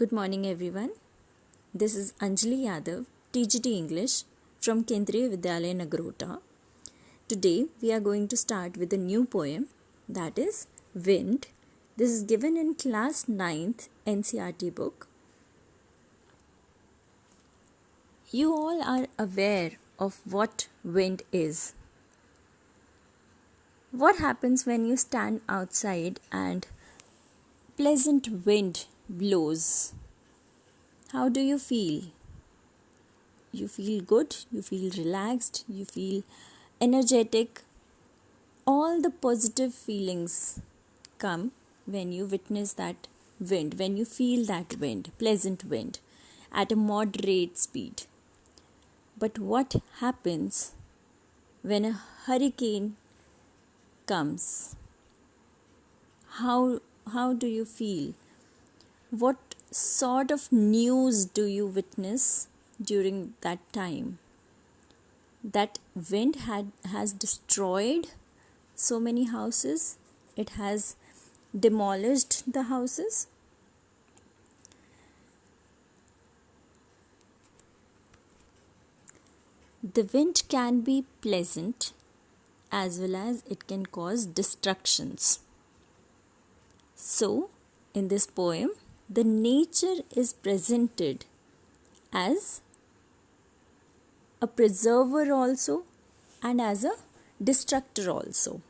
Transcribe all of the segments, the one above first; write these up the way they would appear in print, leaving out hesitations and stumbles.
Good morning everyone. This is Anjali Yadav, TGT English from Kendriya Vidyalaya Nagrota. Today we are going to start with a new poem, that is Wind. This is given in class 9th NCERT book. You all are aware of what wind is. What happens when you stand outside and pleasant wind blows? How do you feel? You feel good, you feel relaxed, you feel energetic. All the positive feelings come when you witness that wind, when you feel that wind, pleasant wind at a moderate speed. But what happens when a hurricane comes? How do you feel? What sort of news do you witness during that time? That wind has destroyed so many houses. It has demolished the houses. The wind can be pleasant as well as it can cause destructions. So, in this poem, the nature is presented as a preserver also and as a destructor also.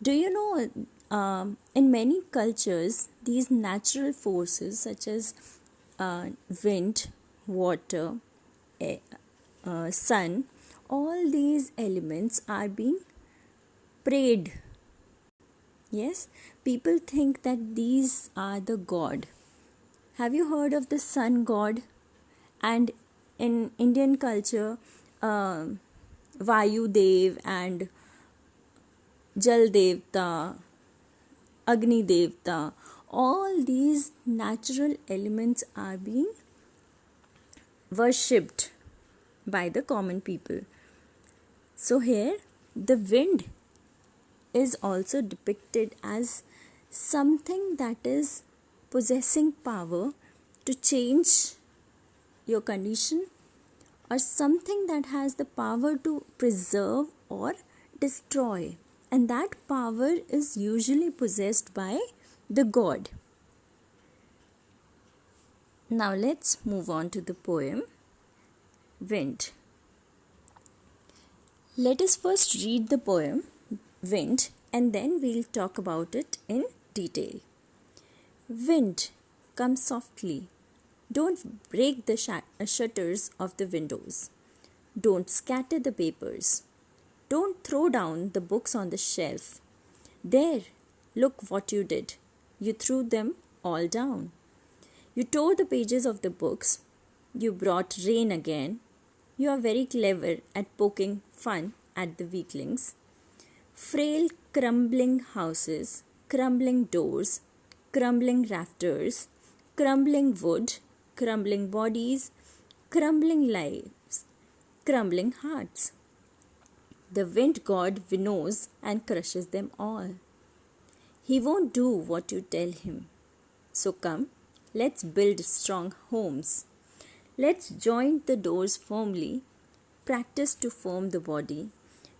Do you know, in many cultures, these natural forces such as wind, water, sun, all these elements are being prayed. Yes, people think that these are the god. Have you heard of the sun god? And in Indian culture, Vayu Dev and Jal Devta, Agni Devta, all these natural elements are being worshipped by the common people. So here, the wind is also depicted as something that is possessing power to change your condition, or something that has the power to preserve or destroy, and that power is usually possessed by the god. Now let's move on to the poem Wind. Let us first read the poem Wind, and then we'll talk about it in detail. Wind, come softly. Don't break the shutters of the windows. Don't scatter the papers. Don't throw down the books on the shelf. There, look what you did. You threw them all down. You tore the pages of the books. You brought rain again. You are very clever at poking fun at the weaklings. Frail, crumbling houses, crumbling doors, crumbling rafters, crumbling wood, crumbling bodies, crumbling lives, crumbling hearts. The wind god winnows and crushes them all. He won't do what you tell him. So come, let's build strong homes. Let's join the doors firmly, practice to form the body,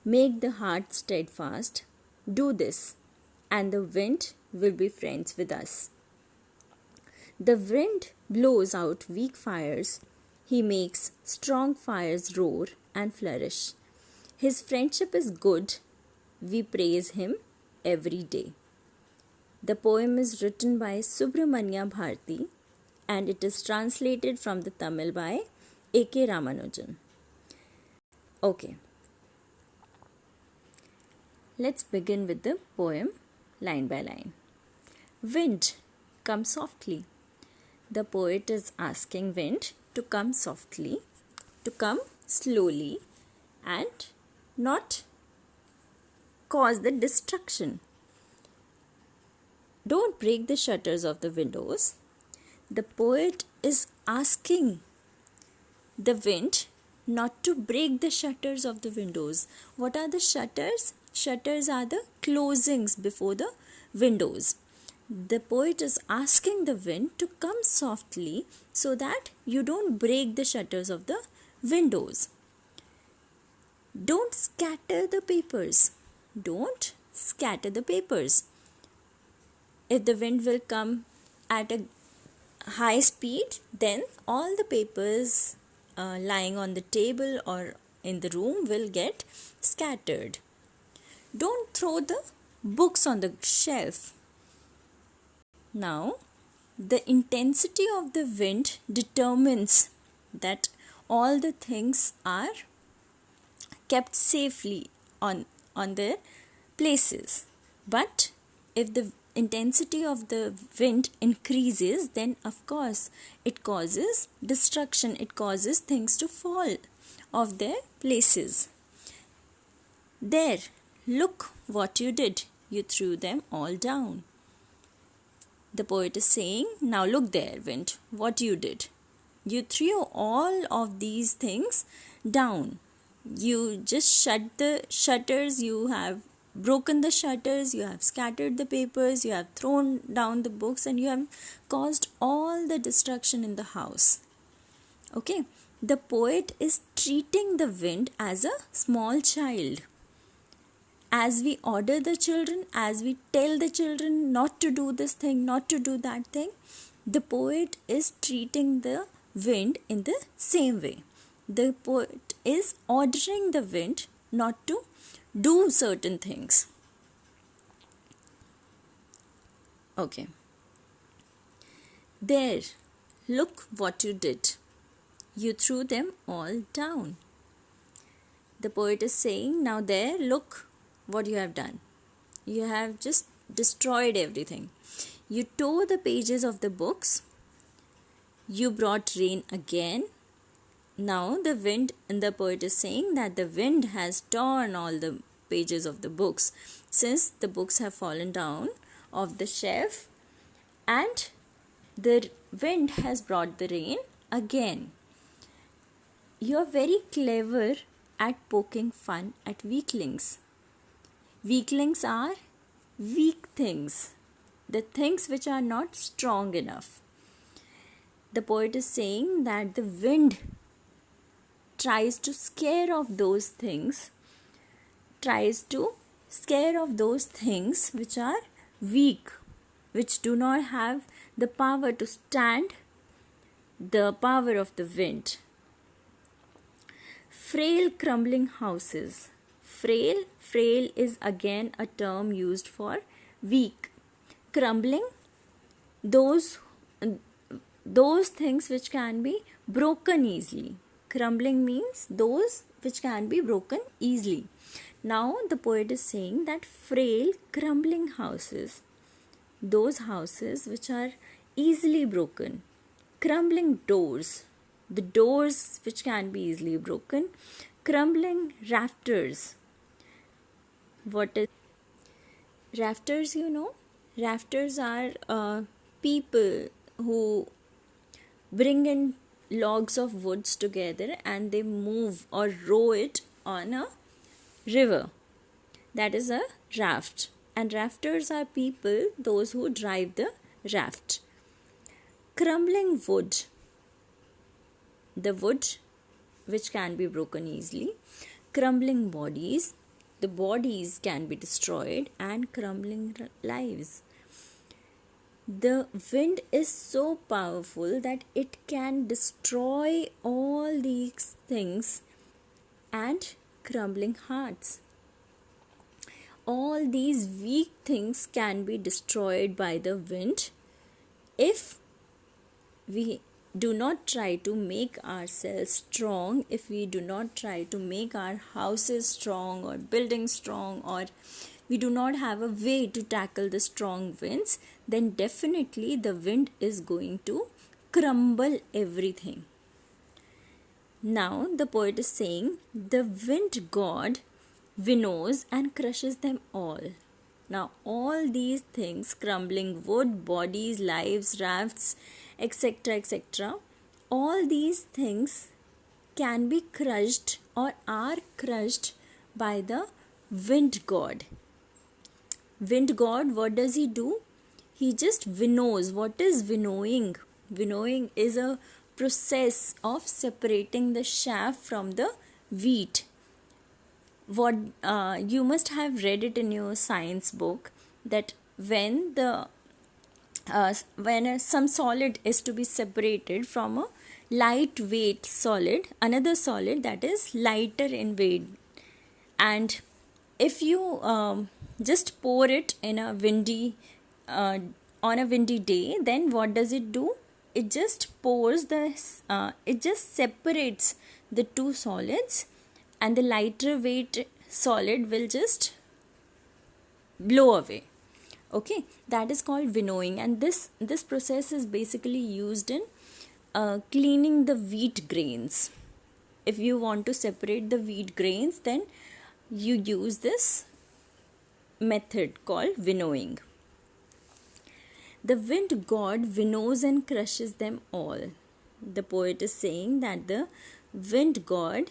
make the heart steadfast. Do this, and the wind will be friends with us. The wind blows out weak fires. He makes strong fires roar and flourish. His friendship is good. We praise him every day. The poem is written by Subramanya Bharti, and it is translated from the Tamil by A.K. Ramanujan. Okay. Let's begin with the poem line by line. Wind, come softly. The poet is asking wind to come softly, to come slowly, and not cause the destruction. Don't break the shutters of the windows. The poet is asking the wind not to break the shutters of the windows. What are the shutters? Shutters are the closings before the windows. the poet is asking the wind to come softly so that you don't break the shutters of the windows. Don't scatter the papers. Don't scatter the papers. If the wind will come at a high speed, then all the papers lying on the table or in the room will get scattered. Don't throw the books on the shelf. Now, the intensity of the wind determines that all the things are kept safely on their places. But if the intensity of the wind increases, then of course it causes destruction. It causes things to fall off their places. There, look what you did. You threw them all down. The poet is saying, now look there, wind, what you did. You threw all of these things down. You just shut the shutters, you have broken the shutters, you have scattered the papers, you have thrown down the books, and you have caused all the destruction in the house. Okay, the poet is treating the wind as a small child. As we order the children, as we tell the children not to do this thing, not to do that thing, the poet is treating the wind in the same way. The poet is ordering the wind not to do certain things. Okay. There, look what you did. You threw them all down. The poet is saying, now there, look what you have done. You have just destroyed everything. You tore the pages of the books. You brought rain again. Now the wind, and the poet is saying that the wind has torn all the pages of the books, since the books have fallen down off the shelf, and the wind has brought the rain again. You are very clever at poking fun at weaklings. Weaklings are weak things, the things which are not strong enough. The poet is saying that the wind tries to scare off those things, which are weak, which do not have the power to stand the power of the wind. Frail, crumbling houses. Frail is again a term used for weak. Crumbling, those things which can be broken easily. Crumbling means those which can be broken easily. Now the poet is saying that frail, crumbling houses, those houses which are easily broken. Crumbling doors, the doors which can be easily broken. Crumbling rafters. What is rafters? Rafters are people who bring in logs of woods together and they move or row it on a river. That is a raft. And rafters are people, those who drive the raft. Crumbling wood, the wood which can be broken easily. Crumbling bodies, the bodies can be destroyed. And crumbling lives. The wind is so powerful that it can destroy all these things and crumbling hearts. All these weak things can be destroyed by the wind if we do not try to make ourselves strong, if we do not try to make our houses strong or buildings strong, or we do not have a way to tackle the strong winds, then definitely the wind is going to crumble everything. Now the poet is saying the wind god winnows and crushes them all. Now all these things, crumbling wood, bodies, lives, rafts, etc., all these things can be crushed or are crushed by the wind god. Wind god, what does he do? he just winnows. What is winnowing? Winnowing is a process of separating the chaff from the wheat. What you must have read it in your science book, that when some solid is to be separated from a lightweight solid, another solid that is lighter in weight, and if you just pour it in a windy on a windy day, then what does it do? It just it just separates the two solids, and the lighter weight solid will just blow away. Okay, that is called winnowing, and this process is basically used in cleaning the wheat grains. If you want to separate the wheat grains, then you use this method called winnowing. The wind god winnows and crushes them all. The poet is saying that the wind god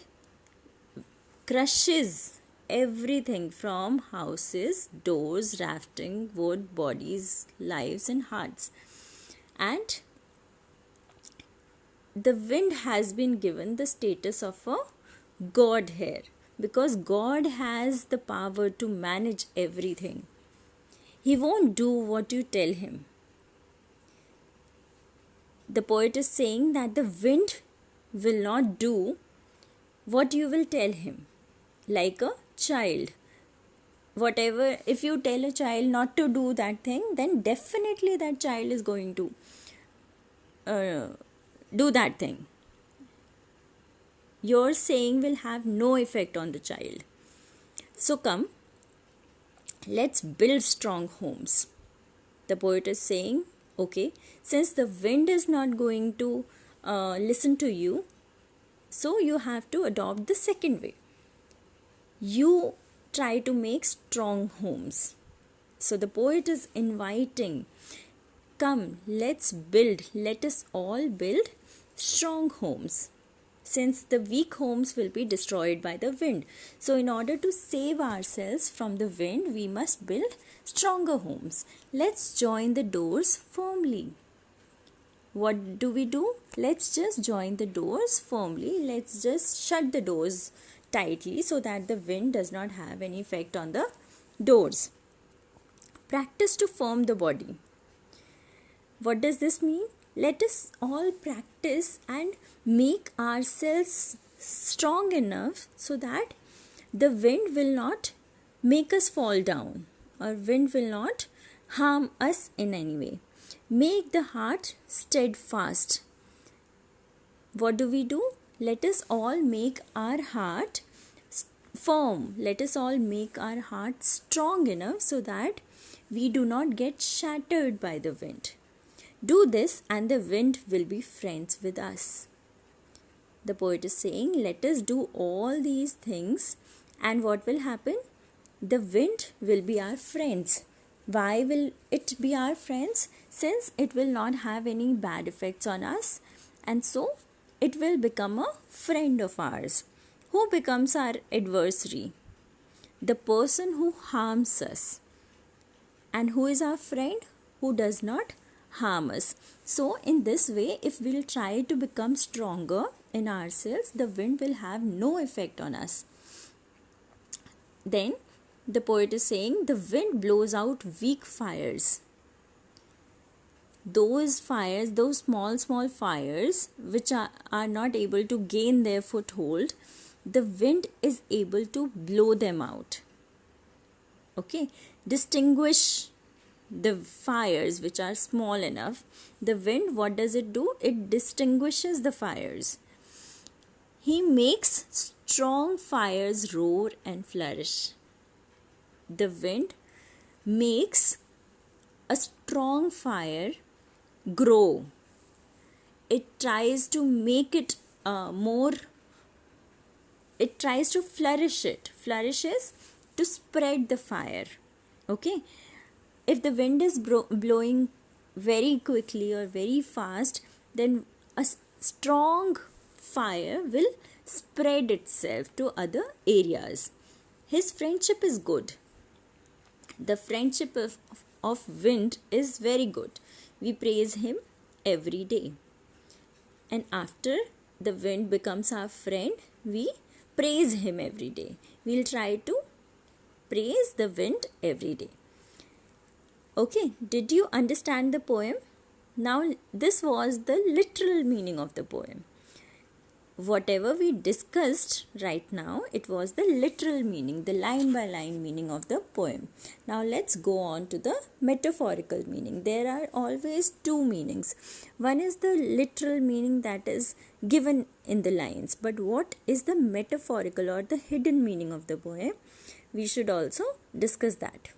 crushes everything from houses, doors, rafting, wood, bodies, lives and hearts. And the wind has been given the status of a god here, because God has the power to manage everything. He won't do what you tell him. The poet is saying that the wind will not do what you will tell him. Like a child. Whatever, if you tell a child not to do that thing, then definitely that child is going to do that thing. Your saying will have no effect on the child. So come, let's build strong homes. The poet is saying, okay, since the wind is not going to listen to you, so you have to adopt the second way. You try to make strong homes. So the poet is inviting, come, let us all build strong homes, since the weak homes will be destroyed by the wind. So in order to save ourselves from the wind, we must build stronger homes. Let's join the doors firmly. What do? Let's just join the doors firmly. Let's just shut the doors tightly so that the wind does not have any effect on the doors. Practice to firm the body. What does this mean? Let us all practice and make ourselves strong enough so that the wind will not make us fall down, or wind will not harm us in any way. Make the heart steadfast. What do? Let us all make our heart firm. Let us all make our heart strong enough so that we do not get shattered by the wind. Do this and the wind will be friends with us. The poet is saying, let us do all these things, and what will happen? The wind will be our friends. Why will it be our friends? Since it will not have any bad effects on us, and so it will become a friend of ours. Who becomes our adversary? The person who harms us. And who is our friend? Who does not harm us. So in this way, if we'll try to become stronger in ourselves, the wind will have no effect on us. Then the poet is saying, the wind blows out weak fires. Those fires, those small fires which are not able to gain their foothold, the wind is able to blow them out. Okay, distinguish the fires which are small enough. The wind, what does it do? It distinguishes the fires. He makes strong fires roar and flourish. The wind makes a strong fire grow. It tries to make it it tries to flourish it. Flourishes to spread the fire. Okay. If the wind is blowing very quickly or very fast, then a strong fire will spread itself to other areas. His friendship is good. The friendship of wind is very good. We praise him every day. And after the wind becomes our friend, we praise him every day. We'll try to praise the wind every day. Okay, did you understand the poem? Now, this was the literal meaning of the poem. Whatever we discussed right now, it was the literal meaning, the line by line meaning of the poem. Now let's go on to the metaphorical meaning. There are always two meanings. One is the literal meaning that is given in the lines, but what is the metaphorical or the hidden meaning of the poem? We should also discuss that.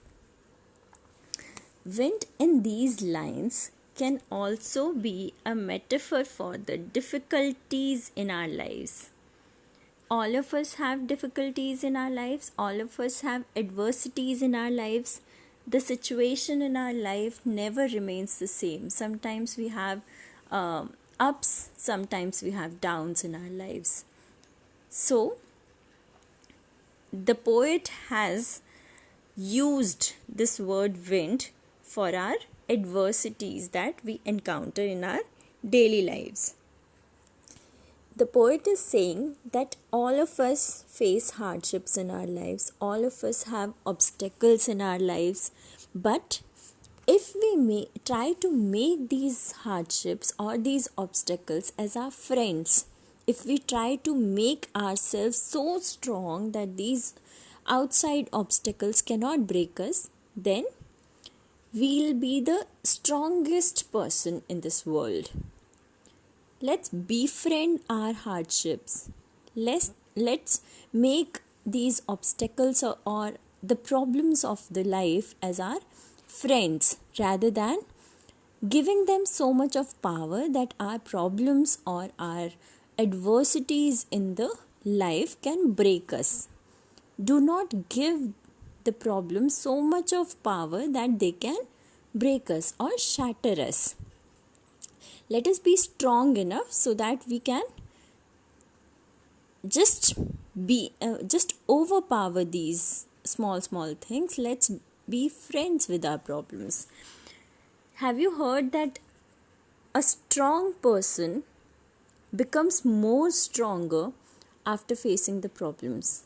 Wind in these lines can also be a metaphor for the difficulties in our lives. All of us have difficulties in our lives. All of us have adversities in our lives. The situation in our life never remains the same. Sometimes we have ups, sometimes we have downs in our lives. So, the poet has used this word wind for our adversities that we encounter in our daily lives. The poet is saying that all of us face hardships in our lives, all of us have obstacles in our lives, but if we try to make these hardships or these obstacles as our friends, if we try to make ourselves so strong that these outside obstacles cannot break us, then we'll be the strongest person in this world. Let's befriend our hardships. Let's make these obstacles or the problems of the life as our friends, rather than giving them so much of power that our problems or our adversities in the life can break us. Do not give the problem so much of power that they can break us or shatter us. Let us be strong enough so that we can just overpower these small things. Let's be friends with our problems. Have you heard that a strong person becomes more stronger after facing the problems,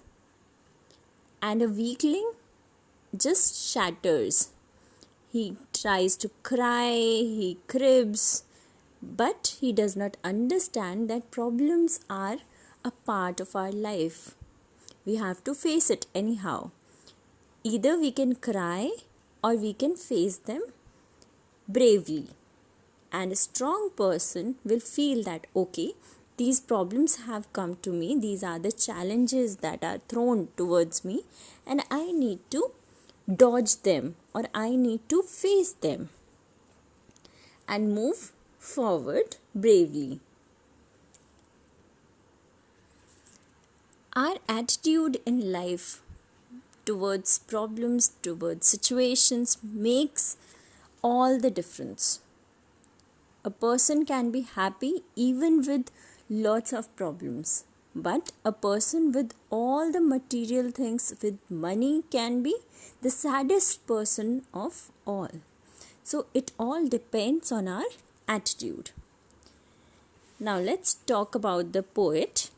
and a weakling just shatters? He tries to cry, he cribs, but he does not understand that problems are a part of our life. We have to face it anyhow. Either we can cry or we can face them bravely. And a strong person will feel that, okay, these problems have come to me, these are the challenges that are thrown towards me, and I need to dodge them or I need to face them and move forward bravely. Our attitude in life towards problems, towards situations makes all the difference. A person can be happy even with lots of problems, but a person with all the material things, with money, can be the saddest person of all. So it all depends on our attitude. Now let's talk about the poet.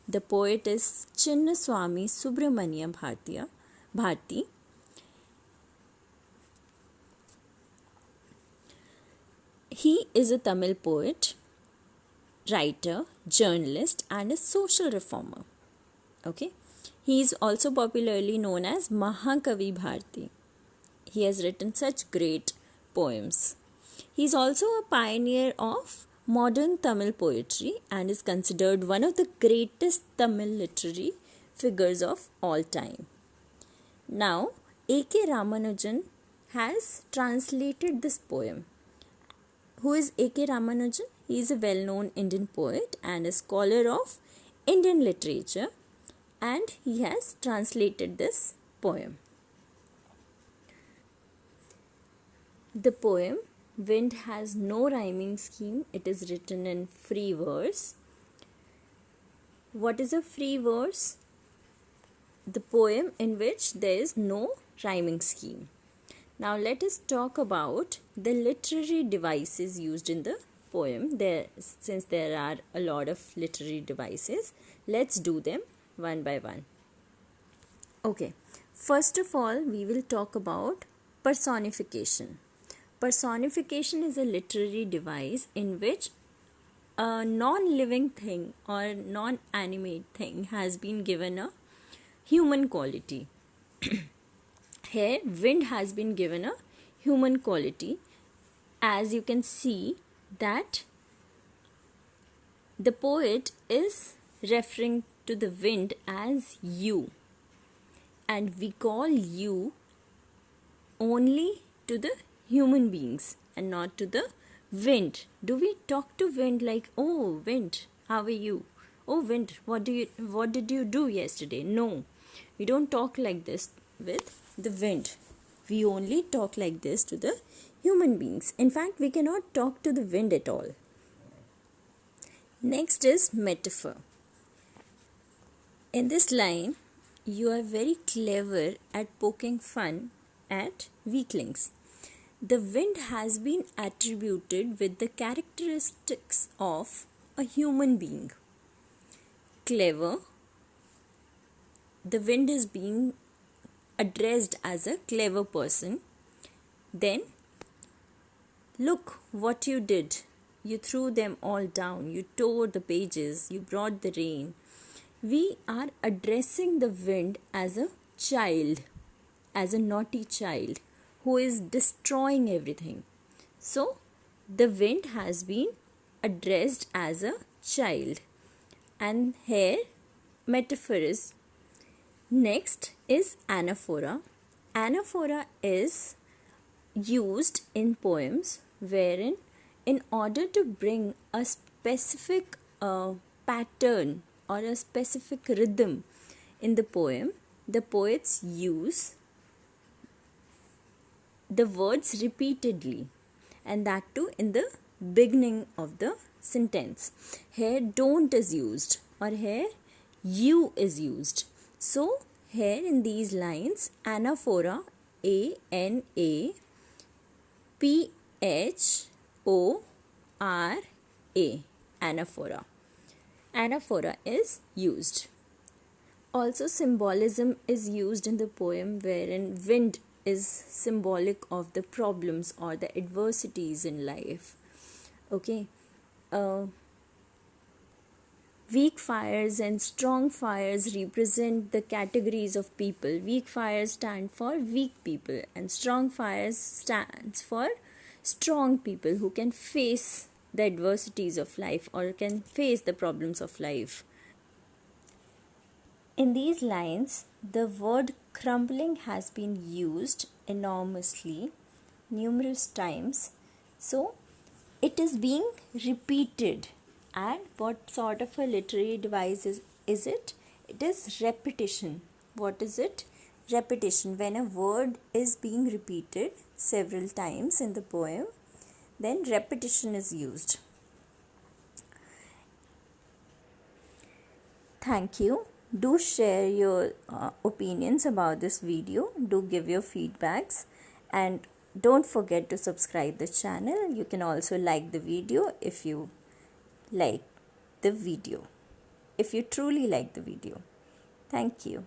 The poet is Chinnaswamy Subramania Bharti. He is a Tamil poet, writer, journalist, and a social reformer. Okay, he is also popularly known as Mahakavi Bharti. He has written such great poems. He is also a pioneer of modern Tamil poetry and is considered one of the greatest Tamil literary figures of all time. Now, A.K. Ramanujan has translated this poem. Who is A.K. Ramanujan? He is a well-known Indian poet and a scholar of Indian literature, and he has translated this poem. The poem Wind has no rhyming scheme. It is written in free verse. What is a free verse? The poem in which there is no rhyming scheme. Now let us talk about the literary devices used in the poem. Since there are a lot of literary devices, let's do them one by one. Okay, first of all, we will talk about personification. Personification is a literary device in which a non-living thing or non-animate thing has been given a human quality. Here, wind has been given a human quality. As you can see that the poet is referring to the wind as you, and we call you only to the human beings and not to the wind. Do we talk to wind like, oh wind, how are you? Oh wind, what did you do yesterday? No, we don't talk like this with the wind. We only talk like this to the human beings. In fact, we cannot talk to the wind at all. Next is metaphor. In this line, you are very clever at poking fun at weaklings. The wind has been attributed with the characteristics of a human being. Clever. The wind is being addressed as a clever person. Then, look what you did. You threw them all down. You tore the pages. You brought the rain. We are addressing the wind as a child, as a naughty child who is destroying everything. So, the wind has been addressed as a child. And here, metaphor is. Next is anaphora. Anaphora is used in poems wherein, in order to bring a specific pattern or a specific rhythm in the poem, the poets use the words repeatedly, and that too in the beginning of the sentence. Here don't is used, or here you is used. So here in these lines, anaphora, A-N-A-P-H-O-R-A, anaphora. Anaphora is used. Also, symbolism is used in the poem wherein wind is symbolic of the problems or the adversities in life. Okay. Weak fires and strong fires represent the categories of people. Weak fires stand for weak people, and strong fires stands for strong people who can face the adversities of life or can face the problems of life. In these lines, the word crumbling has been used enormously, numerous times. So, it is being repeated. And what sort of a literary device is it? It is repetition. What is it? Repetition. When a word is being repeated several times in the poem, then repetition is used. Thank you. Do share your opinions about this video. Do give your feedbacks, and don't forget to subscribe the channel. You can also like the video if you like the video, if you truly like the video. Thank you.